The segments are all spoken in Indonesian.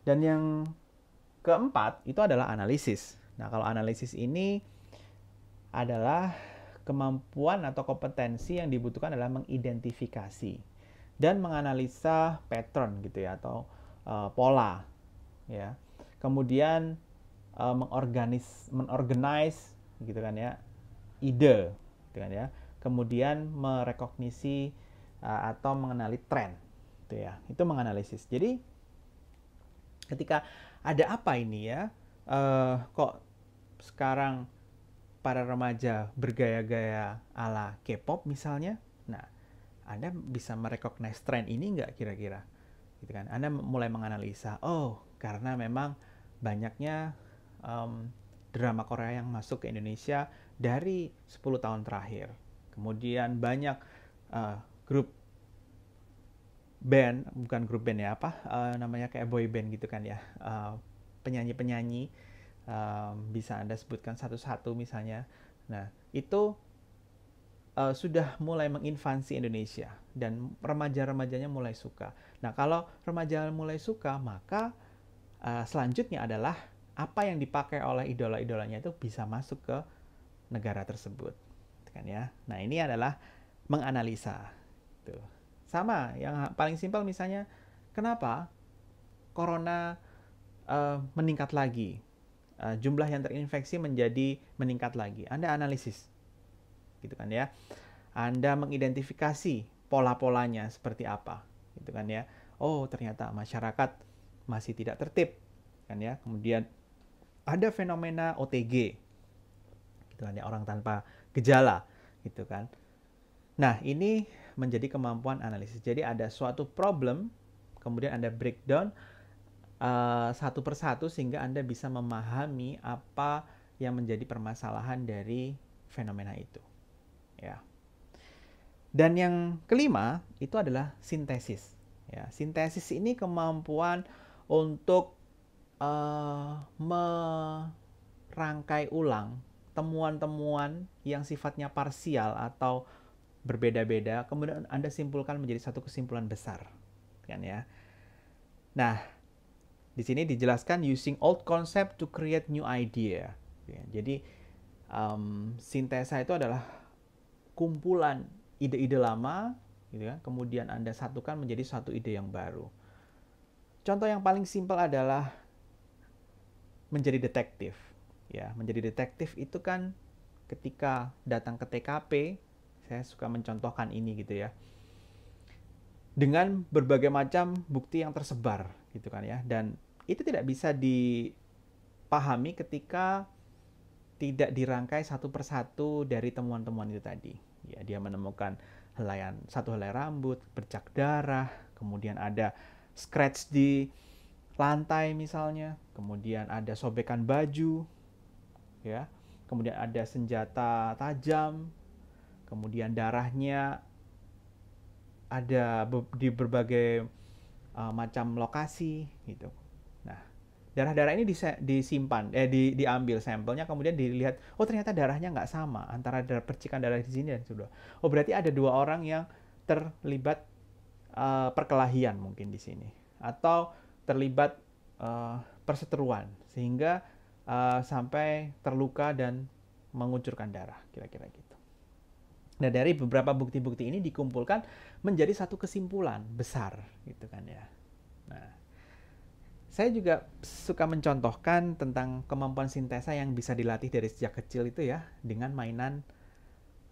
Dan yang keempat itu adalah analisis. Nah, kalau analisis ini adalah kemampuan atau kompetensi yang dibutuhkan adalah mengidentifikasi dan menganalisa pattern gitu ya, atau pola ya. Kemudian mengorganize gitu kan ya, ide gitu kan ya. Kemudian merekognisi atau mengenali tren gitu ya. Itu menganalisis. Jadi ketika ada apa ini ya, kok sekarang para remaja bergaya-gaya ala K-pop misalnya. Nah, Anda bisa merecognize tren ini nggak kira-kira? Gitu kan. Anda mulai menganalisa, oh karena memang banyaknya drama Korea yang masuk ke Indonesia dari 10 tahun terakhir. Kemudian banyak grup band, bukan grup band ya, namanya kayak boy band gitu kan ya. Penyanyi-penyanyi, bisa Anda sebutkan satu-satu misalnya. Nah, itu sudah mulai menginvasi Indonesia dan remaja-remajanya mulai suka. Nah, kalau remaja mulai suka, maka selanjutnya adalah apa yang dipakai oleh idola-idolanya itu bisa masuk ke negara tersebut, kan ya. Nah, ini adalah menganalisa. Tuh. Sama, yang paling simpel misalnya, kenapa corona meningkat lagi? Jumlah yang terinfeksi menjadi meningkat lagi. Anda analisis, gitu kan ya. Anda mengidentifikasi pola-polanya seperti apa, gitu kan ya. Oh, ternyata masyarakat masih tidak tertib, kan ya. Kemudian ada fenomena OTG, gitu kan ya, orang tanpa gejala, gitu kan. Nah, ini menjadi kemampuan analisis. Jadi ada suatu problem, kemudian Anda breakdown satu persatu sehingga Anda bisa memahami apa yang menjadi permasalahan dari fenomena itu. Ya. Dan yang kelima itu adalah sintesis. Ya, sintesis ini kemampuan untuk merangkai ulang temuan-temuan yang sifatnya parsial atau berbeda-beda, kemudian Anda simpulkan menjadi satu kesimpulan besar, kan ya. Nah, di sini dijelaskan using old concept to create new idea. Ya, jadi sintesa itu adalah kumpulan ide-ide lama, gitu kan, kemudian Anda satukan menjadi satu ide yang baru. Contoh yang paling simpel adalah menjadi detektif. Ya, menjadi detektif itu kan ketika datang ke TKP, saya suka mencontohkan ini gitu ya. Dengan berbagai macam bukti yang tersebar gitu kan ya. Dan itu tidak bisa dipahami ketika tidak dirangkai satu persatu dari temuan-temuan itu tadi. Ya, dia menemukan satu helai rambut, bercak darah, kemudian ada scratch di lantai misalnya, kemudian ada sobekan baju, ya, kemudian ada senjata tajam, kemudian darahnya ada di berbagai macam lokasi gitu. Nah, darah-darah ini disimpan, diambil sampelnya, kemudian dilihat, oh ternyata darahnya nggak sama antara percikan darah di sini dan sudah. Oh berarti ada dua orang yang terlibat perkelahian mungkin di sini, atau terlibat perseteruan sehingga sampai terluka dan mengucurkan darah, kira-kira gitu. Nah, dari beberapa bukti-bukti ini dikumpulkan menjadi satu kesimpulan besar, gitu kan ya. Nah, saya juga suka mencontohkan tentang kemampuan sintesa yang bisa dilatih dari sejak kecil itu ya, dengan mainan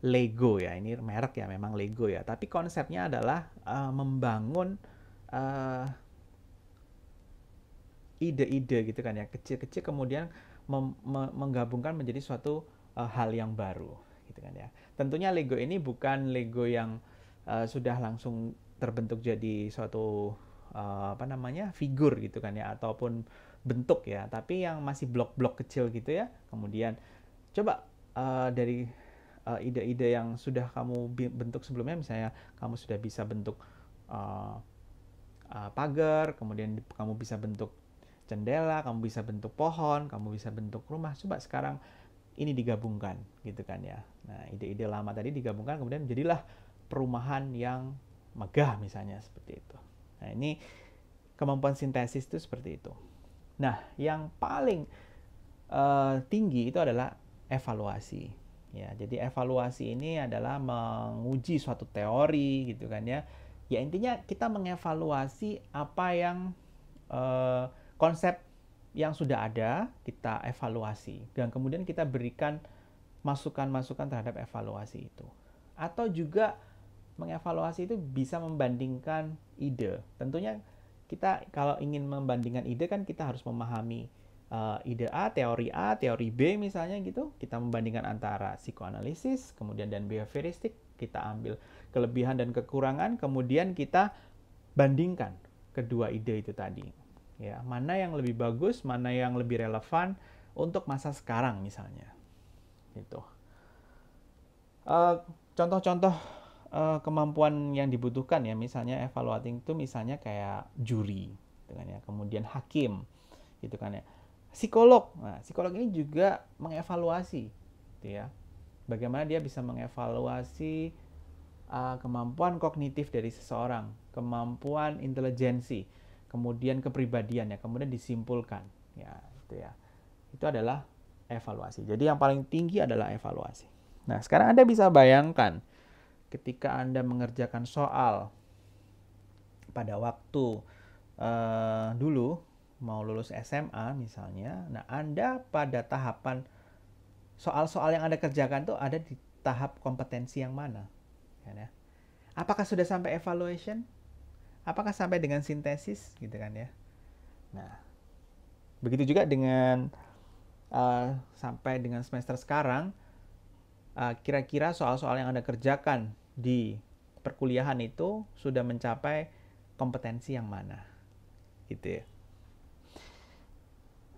Lego ya. Ini merek ya, memang Lego ya. Tapi konsepnya adalah membangun ide-ide gitu kan ya, kecil-kecil, kemudian menggabungkan menjadi suatu hal yang baru gitu kan ya. Tentunya Lego ini bukan Lego yang sudah langsung terbentuk jadi suatu figur gitu kan ya, ataupun bentuk ya, tapi yang masih blok-blok kecil gitu ya. Kemudian coba dari ide-ide yang sudah kamu bentuk sebelumnya, misalnya kamu sudah bisa bentuk pagar, kemudian kamu bisa bentuk jendela, kamu bisa bentuk pohon, kamu bisa bentuk rumah. Coba sekarang ini digabungkan gitu kan ya. Nah, ide-ide lama tadi digabungkan, kemudian jadilah perumahan yang megah misalnya, seperti itu. Nah, ini kemampuan sintesis itu seperti itu. Nah, yang paling tinggi itu adalah evaluasi. Ya, jadi evaluasi ini adalah menguji suatu teori gitu kan ya. Ya intinya kita mengevaluasi apa yang konsep yang sudah ada, kita evaluasi dan kemudian kita berikan masukan-masukan terhadap evaluasi itu. Atau juga mengevaluasi itu bisa membandingkan ide. Tentunya kita kalau ingin membandingkan ide kan kita harus memahami ide A, teori B misalnya gitu. Kita membandingkan antara psikoanalisis, kemudian dan behavioristik. Kita ambil kelebihan dan kekurangan, kemudian kita bandingkan kedua ide itu tadi. Ya, mana yang lebih bagus, mana yang lebih relevan untuk masa sekarang misalnya. Gitu. Contoh-contoh kemampuan yang dibutuhkan ya, misalnya evaluating itu misalnya kayak juri, gitu kan ya, kemudian hakim, gitu kan ya, psikolog. Nah, psikolog ini juga mengevaluasi, gitu ya, bagaimana dia bisa mengevaluasi kemampuan kognitif dari seseorang, kemampuan intelijensi, kemudian kepribadian ya, kemudian disimpulkan, ya itu ya, itu adalah evaluasi. Jadi yang paling tinggi adalah evaluasi. Nah, sekarang Anda bisa bayangkan ketika Anda mengerjakan soal pada waktu dulu mau lulus SMA misalnya, nah Anda pada tahapan soal-soal yang Anda kerjakan tuh ada di tahap kompetensi yang mana? Ya. Apakah sudah sampai evaluation? Apakah sampai dengan sintesis gitu kan ya? Nah, begitu juga dengan sampai dengan semester sekarang, kira-kira soal-soal yang Anda kerjakan di perkuliahan itu sudah mencapai kompetensi yang mana, gitu ya.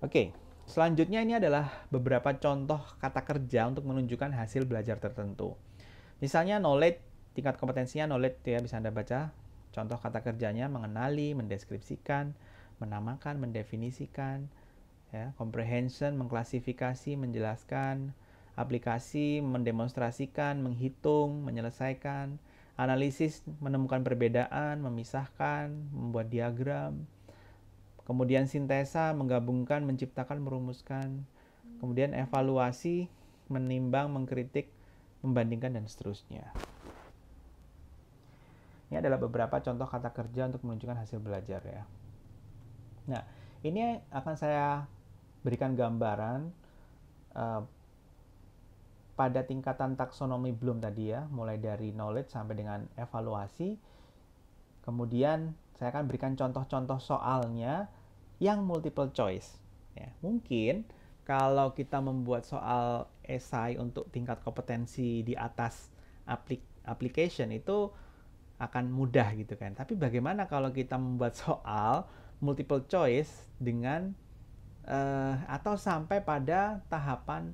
Oke, selanjutnya ini adalah beberapa contoh kata kerja untuk menunjukkan hasil belajar tertentu. Misalnya knowledge, tingkat kompetensinya knowledge ya, bisa Anda baca. Contoh kata kerjanya mengenali, mendeskripsikan, menamakan, mendefinisikan, ya, comprehension, mengklasifikasi, menjelaskan, aplikasi, mendemonstrasikan, menghitung, menyelesaikan, analisis, menemukan perbedaan, memisahkan, membuat diagram, kemudian sintesa, menggabungkan, menciptakan, merumuskan, kemudian evaluasi, menimbang, mengkritik, membandingkan, dan seterusnya. Ini adalah beberapa contoh kata kerja untuk menunjukkan hasil belajar ya. Nah, ini akan saya berikan gambaran pada tingkatan taksonomi Bloom tadi ya, mulai dari knowledge sampai dengan evaluasi. Kemudian saya akan berikan contoh-contoh soalnya yang multiple choice. Ya, mungkin kalau kita membuat soal esai untuk tingkat kompetensi di atas application itu akan mudah gitu kan. Tapi bagaimana kalau kita membuat soal multiple choice dengan atau sampai pada tahapan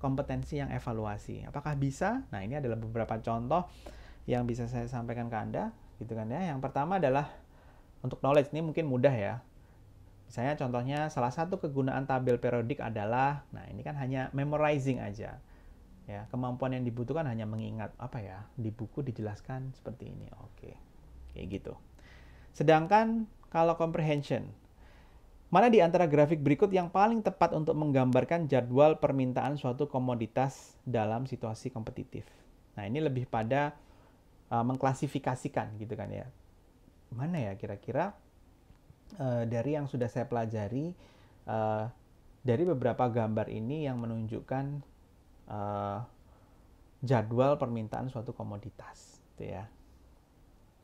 kompetensi yang evaluasi. Apakah bisa? Nah, ini adalah beberapa contoh yang bisa saya sampaikan ke Anda gitu kan ya. Yang pertama adalah untuk knowledge, ini mungkin mudah ya. Misalnya contohnya salah satu kegunaan tabel periodik adalah, nah ini kan hanya memorizing aja. Ya, kemampuan yang dibutuhkan hanya mengingat apa ya, di buku dijelaskan seperti ini. Oke. Kayak gitu. Sedangkan kalau comprehension, mana di antara grafik berikut yang paling tepat untuk menggambarkan jadwal permintaan suatu komoditas dalam situasi kompetitif? Nah, ini lebih pada mengklasifikasikan gitu kan ya. Mana ya kira-kira dari yang sudah saya pelajari dari beberapa gambar ini yang menunjukkan jadwal permintaan suatu komoditas, gitu ya.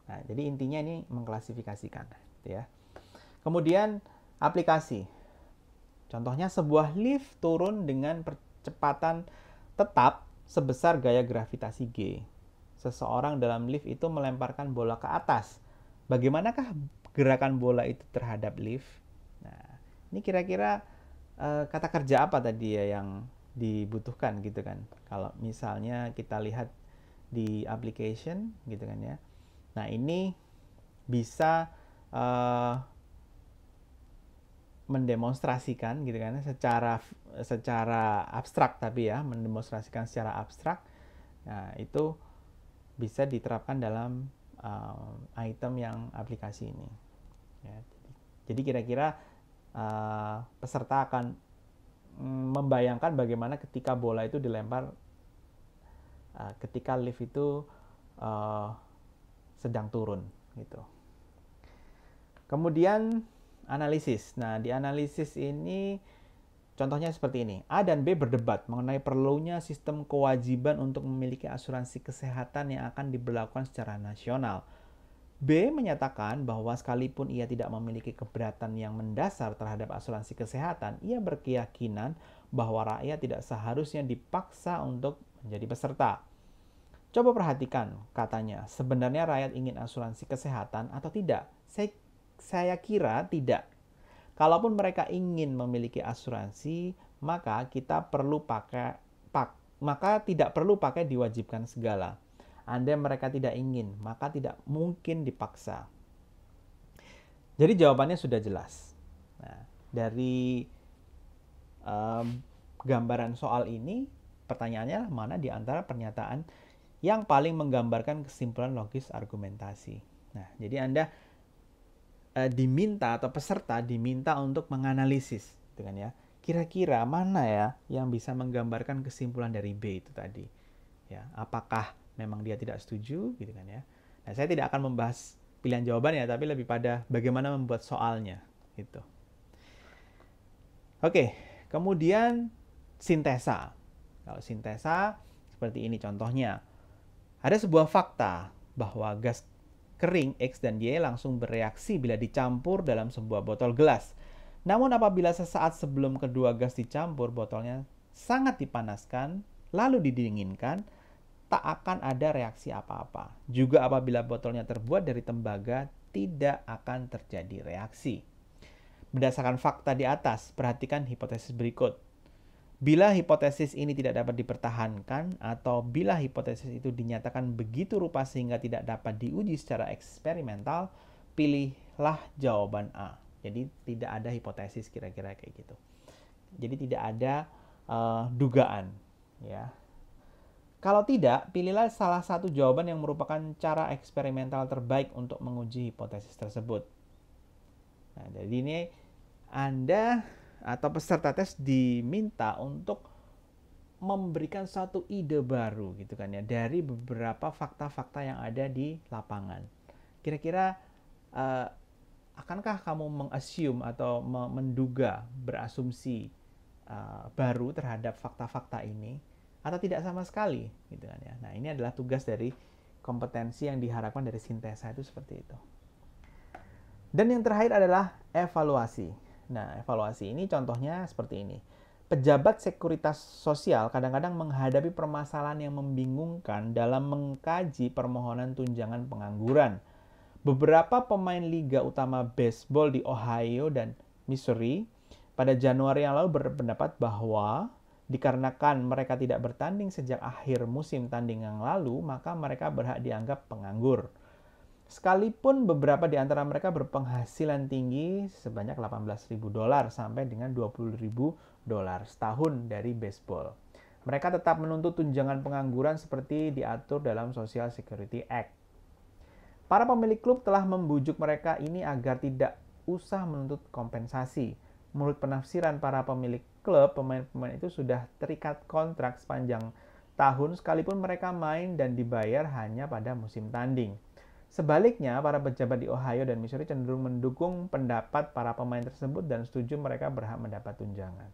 Nah, jadi intinya ini mengklasifikasikan, gitu ya. Kemudian aplikasi. Contohnya sebuah lift turun dengan percepatan tetap sebesar gaya gravitasi G. Seseorang dalam lift itu melemparkan bola ke atas. Bagaimanakah gerakan bola itu terhadap lift? Nah, ini kira-kira kata kerja apa tadi ya yang dibutuhkan gitu kan. Kalau misalnya kita lihat di application gitu kan ya. Nah, ini bisa mendemonstrasikan gitu kan secara abstrak, tapi ya mendemonstrasikan secara abstrak. Nah, itu bisa diterapkan dalam item yang aplikasi ini. Ya, Jadi kira-kira peserta akan membayangkan bagaimana ketika bola itu dilempar ketika lift itu sedang turun gitu. Kemudian analisis. Nah, di analisis ini contohnya seperti ini. A dan B berdebat mengenai perlunya sistem kewajiban untuk memiliki asuransi kesehatan yang akan diberlakukan secara nasional. B menyatakan bahwa sekalipun ia tidak memiliki keberatan yang mendasar terhadap asuransi kesehatan, ia berkeyakinan bahwa rakyat tidak seharusnya dipaksa untuk menjadi peserta. Coba perhatikan, katanya, sebenarnya rakyat ingin asuransi kesehatan atau tidak? Saya kira tidak. Kalaupun mereka ingin memiliki asuransi, maka tidak perlu pakai diwajibkan segala. Andai mereka tidak ingin, maka tidak mungkin dipaksa. Jadi jawabannya sudah jelas. Nah, dari gambaran soal ini, pertanyaannya mana di antara pernyataan yang paling menggambarkan kesimpulan logis argumentasi. Nah, jadi Anda diminta atau peserta diminta untuk menganalisis, gitu kan ya. Kira-kira mana ya yang bisa menggambarkan kesimpulan dari B itu tadi? Ya, apakah memang dia tidak setuju, gitu kan ya. Nah, saya tidak akan membahas pilihan jawabannya, tapi lebih pada bagaimana membuat soalnya, gitu. Oke, kemudian sintesa. Kalau sintesa seperti ini contohnya. Ada sebuah fakta bahwa gas kering X dan Y langsung bereaksi bila dicampur dalam sebuah botol gelas. Namun apabila sesaat sebelum kedua gas dicampur, botolnya sangat dipanaskan, lalu didinginkan, tak akan ada reaksi apa-apa. Juga apabila botolnya terbuat dari tembaga, tidak akan terjadi reaksi. Berdasarkan fakta di atas, perhatikan hipotesis berikut. Bila hipotesis ini tidak dapat dipertahankan atau bila hipotesis itu dinyatakan begitu rupa sehingga tidak dapat diuji secara eksperimental, pilihlah jawaban A. Jadi tidak ada hipotesis kira-kira kayak gitu. Jadi tidak ada dugaan, ya. Kalau tidak, pilihlah salah satu jawaban yang merupakan cara eksperimental terbaik untuk menguji hipotesis tersebut. Nah, jadi ini Anda atau peserta tes diminta untuk memberikan suatu ide baru gitu kan ya dari beberapa fakta-fakta yang ada di lapangan. Kira-kira akankah kamu mengassume atau menduga, berasumsi baru terhadap fakta-fakta ini atau tidak sama sekali gitu kan ya. Nah, ini adalah tugas dari kompetensi yang diharapkan dari sintesa itu seperti itu. Dan yang terakhir adalah evaluasi. Nah, evaluasi ini contohnya seperti ini. Pejabat sekuritas sosial kadang-kadang menghadapi permasalahan yang membingungkan dalam mengkaji permohonan tunjangan pengangguran. Beberapa pemain liga utama baseball di Ohio dan Missouri pada Januari yang lalu berpendapat bahwa dikarenakan mereka tidak bertanding sejak akhir musim tanding yang lalu, maka mereka berhak dianggap penganggur. Sekalipun beberapa di antara mereka berpenghasilan tinggi sebanyak $18.000 sampai dengan $20.000 setahun dari baseball. Mereka tetap menuntut tunjangan pengangguran seperti diatur dalam Social Security Act. Para pemilik klub telah membujuk mereka ini agar tidak usah menuntut kompensasi. Menurut penafsiran para pemilik klub, pemain-pemain itu sudah terikat kontrak sepanjang tahun sekalipun mereka main dan dibayar hanya pada musim tanding. Sebaliknya, para pejabat di Ohio dan Missouri cenderung mendukung pendapat para pemain tersebut dan setuju mereka berhak mendapat tunjangan.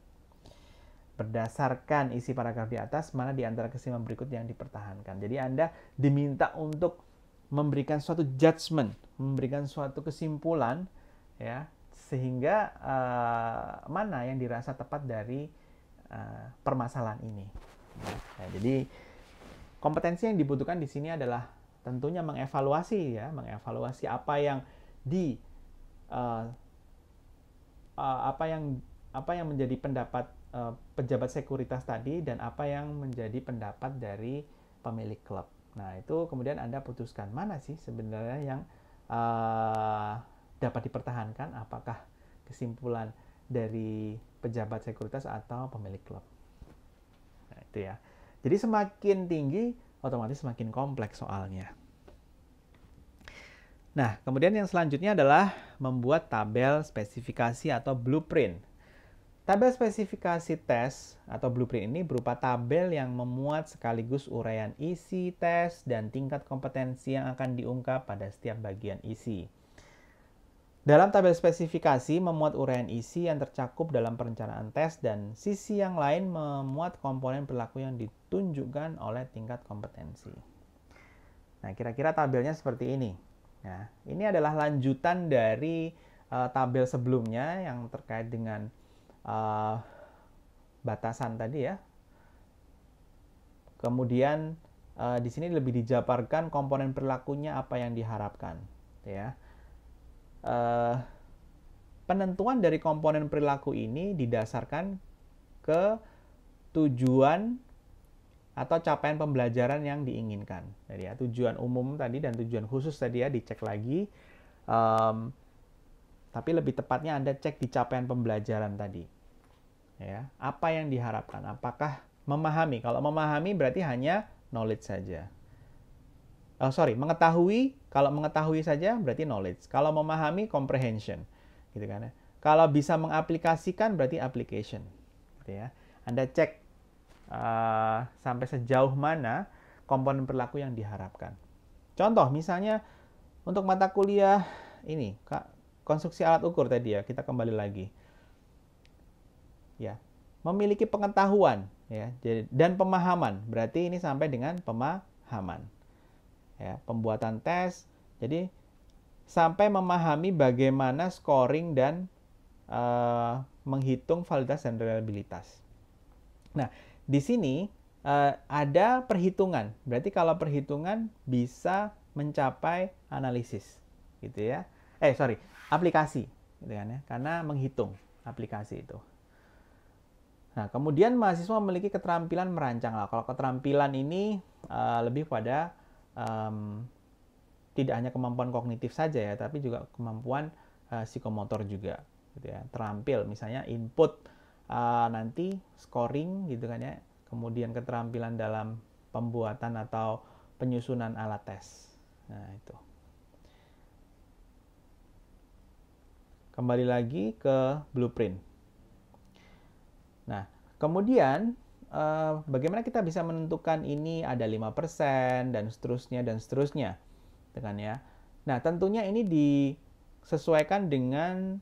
Berdasarkan isi paragraf di atas, mana di antara kesimpulan berikut yang dipertahankan. Jadi Anda diminta untuk memberikan suatu judgment, memberikan suatu kesimpulan, ya, sehingga mana yang dirasa tepat dari permasalahan ini. Nah, jadi kompetensi yang dibutuhkan di sini adalah tentunya mengevaluasi apa yang apa yang menjadi pendapat pejabat sekuritas tadi dan apa yang menjadi pendapat dari pemilik klub. Nah, itu kemudian Anda putuskan mana sih sebenarnya yang dapat dipertahankan, apakah kesimpulan dari pejabat sekuritas atau pemilik klub. Nah, itu ya. Jadi semakin tinggi otomatis semakin kompleks soalnya. Nah, kemudian yang selanjutnya adalah membuat tabel spesifikasi atau blueprint. Tabel spesifikasi tes atau blueprint ini berupa tabel yang memuat sekaligus uraian isi tes dan tingkat kompetensi yang akan diungkap pada setiap bagian isi. Dalam tabel spesifikasi memuat uraian isi yang tercakup dalam perencanaan tes dan sisi yang lain memuat komponen perilaku yang ditunjukkan oleh tingkat kompetensi. Nah, kira-kira tabelnya seperti ini. Nah, ini adalah lanjutan dari tabel sebelumnya yang terkait dengan batasan tadi ya. Kemudian di sini lebih dijabarkan komponen perilakunya apa yang diharapkan, ya. Penentuan dari komponen perilaku ini didasarkan ke tujuan atau capaian pembelajaran yang diinginkan. Jadi ya, tujuan umum tadi dan tujuan khusus tadi ya dicek lagi. Tapi lebih tepatnya Anda cek di capaian pembelajaran tadi. Ya, apa yang diharapkan? Apakah memahami? Kalau memahami berarti hanya knowledge saja. Mengetahui. Kalau mengetahui saja berarti knowledge. Kalau memahami comprehension, gitu kan ya. Kalau bisa mengaplikasikan berarti application, gitu ya. Anda cek sampai sejauh mana komponen perilaku yang diharapkan. Contoh misalnya untuk mata kuliah ini, konstruksi alat ukur tadi ya, kita kembali lagi. Ya, memiliki pengetahuan ya dan pemahaman. Berarti ini sampai dengan pemahaman. Ya, pembuatan tes. Jadi sampai memahami bagaimana scoring dan menghitung validitas dan reliabilitas. Nah, di sini ada perhitungan. Berarti kalau perhitungan bisa mencapai analisis, gitu ya. Aplikasi, gitu kan ya. Karena menghitung aplikasi itu. Nah, kemudian mahasiswa memiliki keterampilan merancang. Kalau keterampilan ini lebih pada tidak hanya kemampuan kognitif saja ya, tapi juga kemampuan psikomotor juga, gitu ya. Terampil, misalnya input nanti scoring, gitu kan ya. Kemudian keterampilan dalam pembuatan atau penyusunan alat tes. Nah, itu. Kembali lagi ke blueprint. Nah, kemudian bagaimana kita bisa menentukan ini ada 5% dan seterusnya, kan ya. Nah, tentunya ini disesuaikan dengan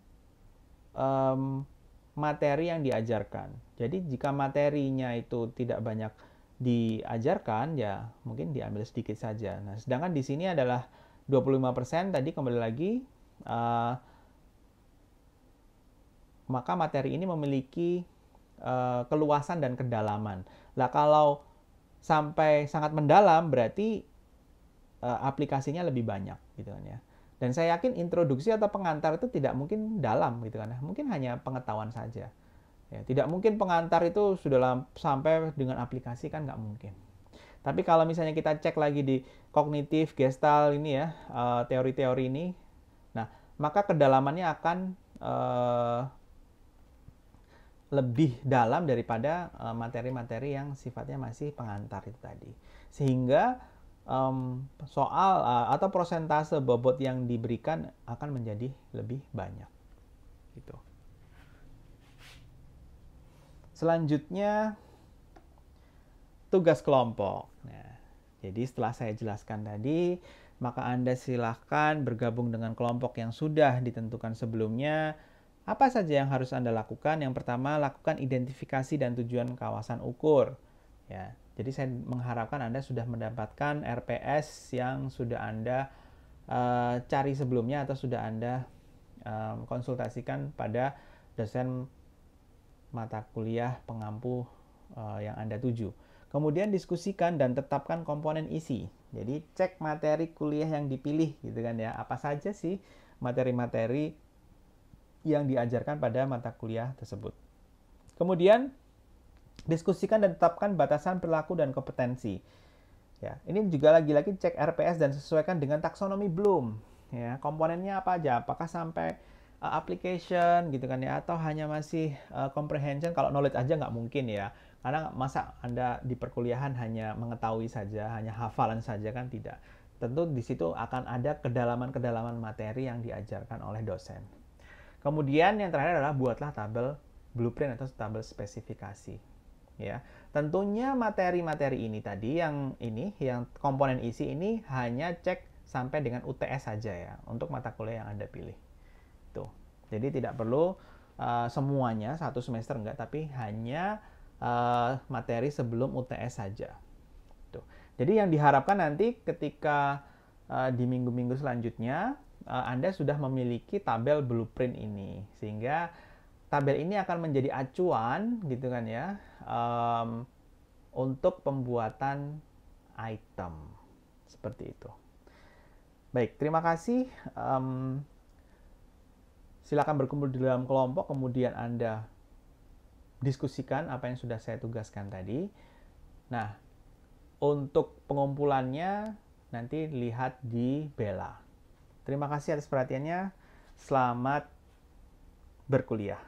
materi yang diajarkan. Jadi jika materinya itu tidak banyak diajarkan, ya mungkin diambil sedikit saja. Nah, sedangkan di sini adalah 25% tadi kembali lagi, maka materi ini memiliki keluasan dan kedalaman. Lah kalau sampai sangat mendalam berarti aplikasinya lebih banyak, gitu kan ya. Dan saya yakin introduksi atau pengantar itu tidak mungkin dalam, gitu kan ya. Mungkin hanya pengetahuan saja. Ya, tidak mungkin pengantar itu sudah sampai dengan aplikasi, kan nggak mungkin. Tapi kalau misalnya kita cek lagi di kognitif, Gestalt ini ya, teori-teori ini, nah maka kedalamannya akan lebih dalam daripada materi-materi yang sifatnya masih pengantar itu tadi. Sehingga soal atau prosentase bobot yang diberikan akan menjadi lebih banyak. Gitu. Selanjutnya tugas kelompok. Nah, jadi setelah saya jelaskan tadi, maka Anda silahkan bergabung dengan kelompok yang sudah ditentukan sebelumnya. Apa saja yang harus Anda lakukan? Yang pertama, lakukan identifikasi dan tujuan kawasan ukur. Ya, jadi saya mengharapkan Anda sudah mendapatkan RPS yang sudah Anda cari sebelumnya atau sudah Anda konsultasikan pada dosen mata kuliah pengampu yang Anda tuju. Kemudian diskusikan dan tetapkan komponen isi. Jadi cek materi kuliah yang dipilih, gitu kan ya. Apa saja sih materi-materi yang diajarkan pada mata kuliah tersebut. Kemudian diskusikan dan tetapkan batasan perilaku dan kompetensi. Ya, ini juga lagi-lagi cek RPS dan sesuaikan dengan taksonomi Bloom. Ya, komponennya apa aja? Apakah sampai application, gitu kan ya, atau hanya masih comprehension? Kalau knowledge aja nggak mungkin ya, karena masa Anda di perkuliahan hanya mengetahui saja, hanya hafalan saja, kan tidak. Tentu di situ akan ada kedalaman-kedalaman materi yang diajarkan oleh dosen. Kemudian yang terakhir adalah buatlah tabel blueprint atau tabel spesifikasi. Ya, tentunya materi-materi ini tadi yang komponen isi ini hanya cek sampai dengan UTS saja ya untuk mata kuliah yang Anda pilih. Tuh. Jadi tidak perlu semuanya satu semester enggak, tapi hanya materi sebelum UTS saja. Tuh. Jadi yang diharapkan nanti ketika di minggu-minggu selanjutnya Anda sudah memiliki tabel blueprint ini, sehingga tabel ini akan menjadi acuan gitu kan ya untuk pembuatan item seperti itu. Baik, terima kasih. Silakan berkumpul di dalam kelompok, kemudian Anda diskusikan apa yang sudah saya tugaskan tadi. Nah, untuk pengumpulannya nanti lihat di Bella. Terima kasih atas perhatiannya. Selamat berkuliah.